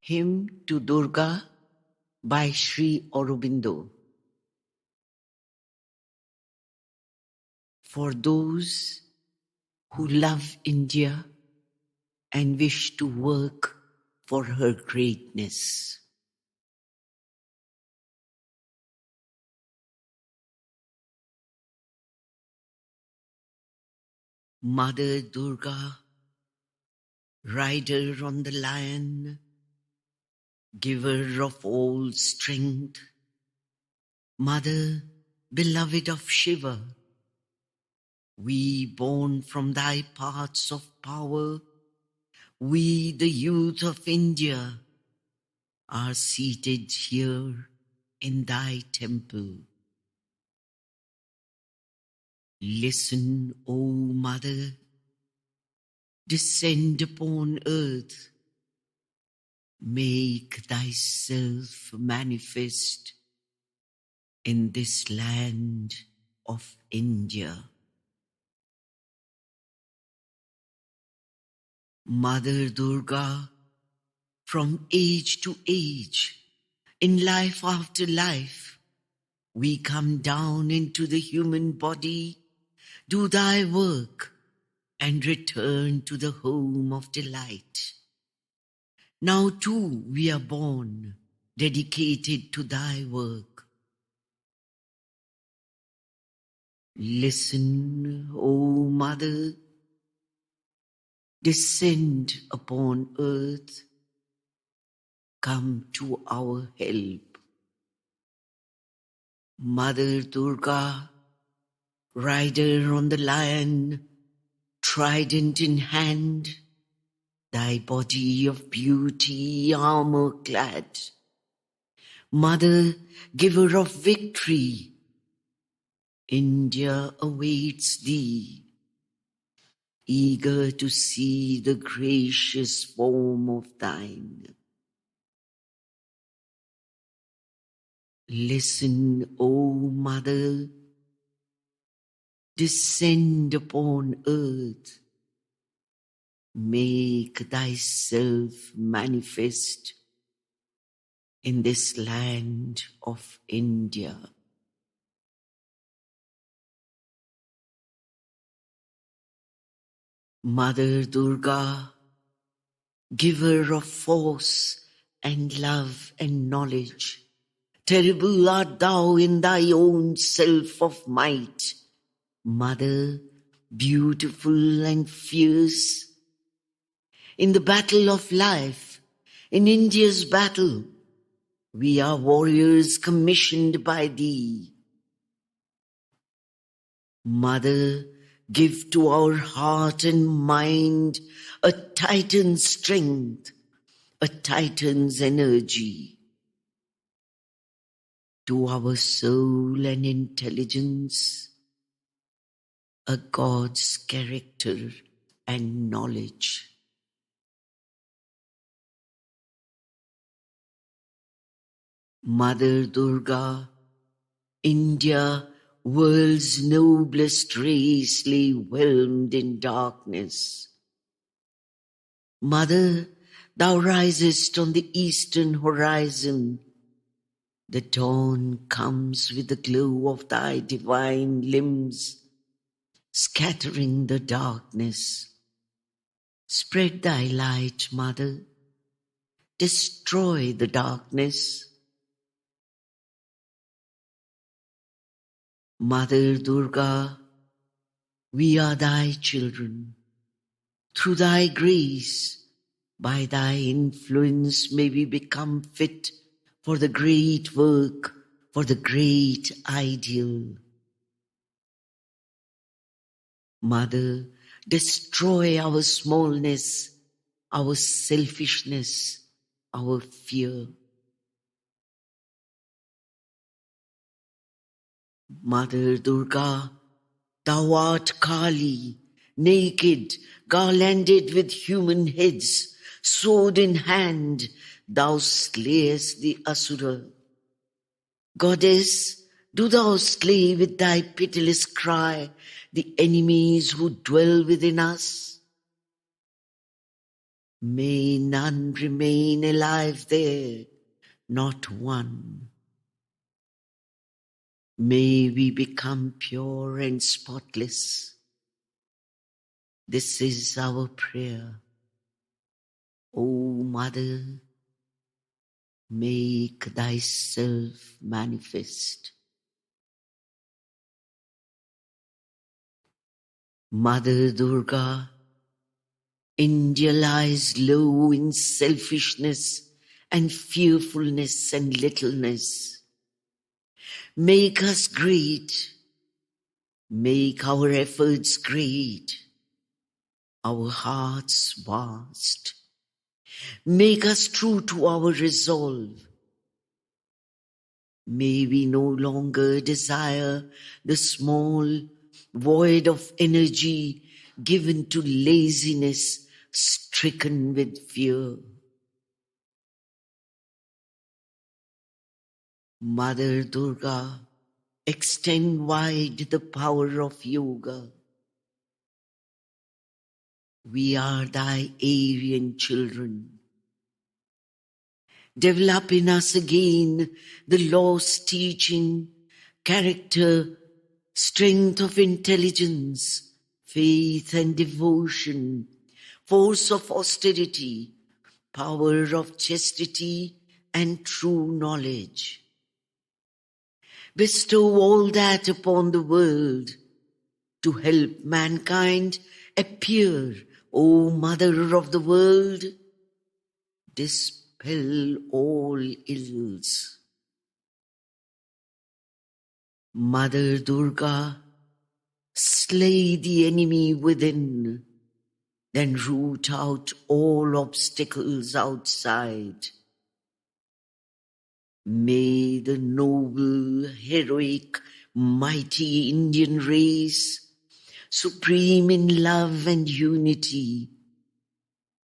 Hymn to Durga by Sri Aurobindo. For those who love India and wish to work for her greatness. Mother Durga, rider on the lion, giver of all strength, Mother, beloved of Shiva, we born from thy paths of power, we the youth of India, are seated here in thy temple. Listen, O Mother, descend upon earth, make thyself manifest in this land of India. Mother Durga, from age to age, in life after life, we come down into the human body, do thy work, and return to the home of delight. Now too we are born, dedicated to thy work. Listen, O Mother, descend upon earth, come to our help. Mother Durga, rider on the lion, trident in hand, thy body of beauty armor clad. Mother, giver of victory, India awaits thee, eager to see the gracious form of thine. Listen, O Mother, descend upon earth, make thyself manifest in this land of India. Mother Durga, giver of force and love and knowledge, terrible art thou in thy own self of might. Mother, beautiful and fierce, in the battle of life, in India's battle, we are warriors commissioned by thee. Mother, give to our heart and mind a Titan's strength, a Titan's energy. To our soul and intelligence, a God's character and knowledge. Mother Durga, India, world's noblest race, lay whelmed in darkness. Mother, thou risest on the eastern horizon. The dawn comes with the glow of thy divine limbs, scattering the darkness. Spread thy light, Mother. Destroy the darkness. Mother Durga, we are thy children. Through thy grace, by thy influence, may we become fit for the great work, for the great ideal. Mother, destroy our smallness, our selfishness, our fear. Mother Durga, thou art Kali, naked, garlanded with human heads, sword in hand, thou slayest the Asura. Goddess, do thou slay with thy pitiless cry the enemies who dwell within us. May none remain alive there, not one. May we become pure and spotless. This is our prayer. O Mother, make thyself manifest. Mother Durga, India lies low in selfishness and fearfulness and littleness. Make us great. Make our efforts great, our hearts vast. Make us true to our resolve. May we no longer desire the small void of energy given to laziness stricken with fear. Mother Durga, extend wide the power of yoga. We are thy Aryan children. Develop in us again the lost teaching, character, strength of intelligence, faith and devotion, force of austerity, power of chastity and true knowledge. Bestow all that upon the world to help mankind appear, O Mother of the world. Dispel all ills. Mother Durga, slay the enemy within, then root out all obstacles outside. May the noble, heroic, mighty Indian race, supreme in love and unity,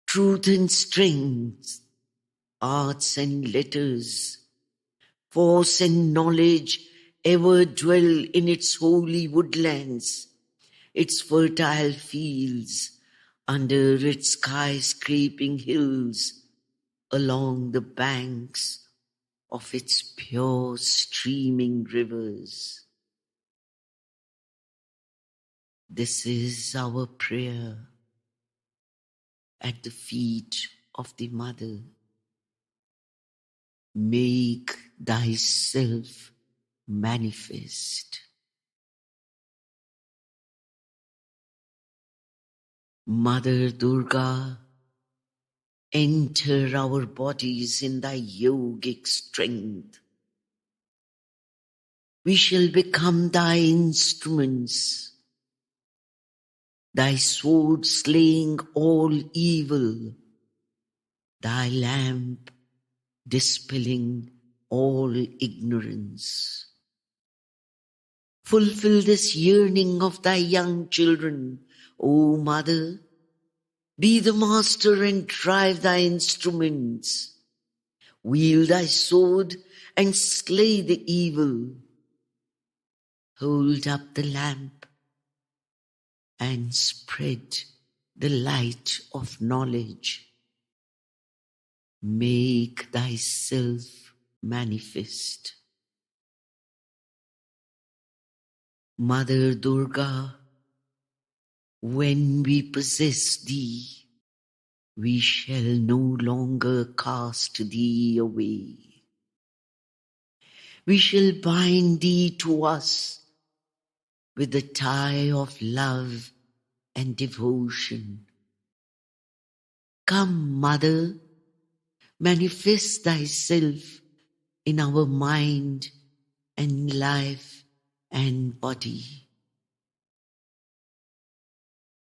truth and strength, arts and letters, force and knowledge ever dwell in its holy woodlands, its fertile fields, under its sky-scraping hills, along the banks of its pure streaming rivers. This is our prayer at the feet of the Mother. Make thyself manifest. Mother Durga, enter our bodies in thy yogic strength. We shall become thy instruments, thy sword slaying all evil, thy lamp dispelling all ignorance. Fulfill this yearning of thy young children, O Mother. Be the master and drive thy instruments. Wield thy sword and slay the evil. Hold up the lamp and spread the light of knowledge. Make thyself manifest. Mother Durga, when we possess thee, we shall no longer cast thee away. We shall bind thee to us with the tie of love and devotion. Come, Mother, manifest thyself in our mind and life and body.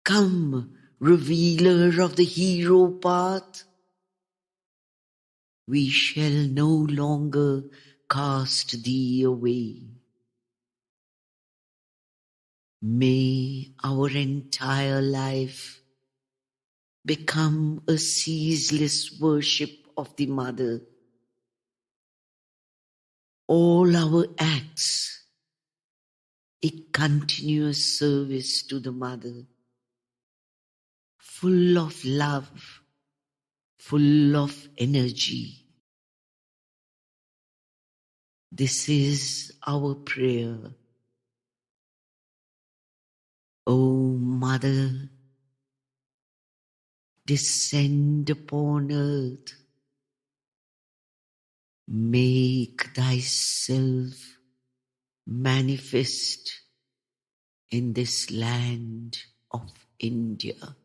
Come, revealer of the hero path. We shall no longer cast thee away. May our entire life become a ceaseless worship of the Mother. All our acts, a continuous service to the Mother, full of love, full of energy. This is our prayer. O Mother, descend upon earth. Make thyself manifest in this land of India.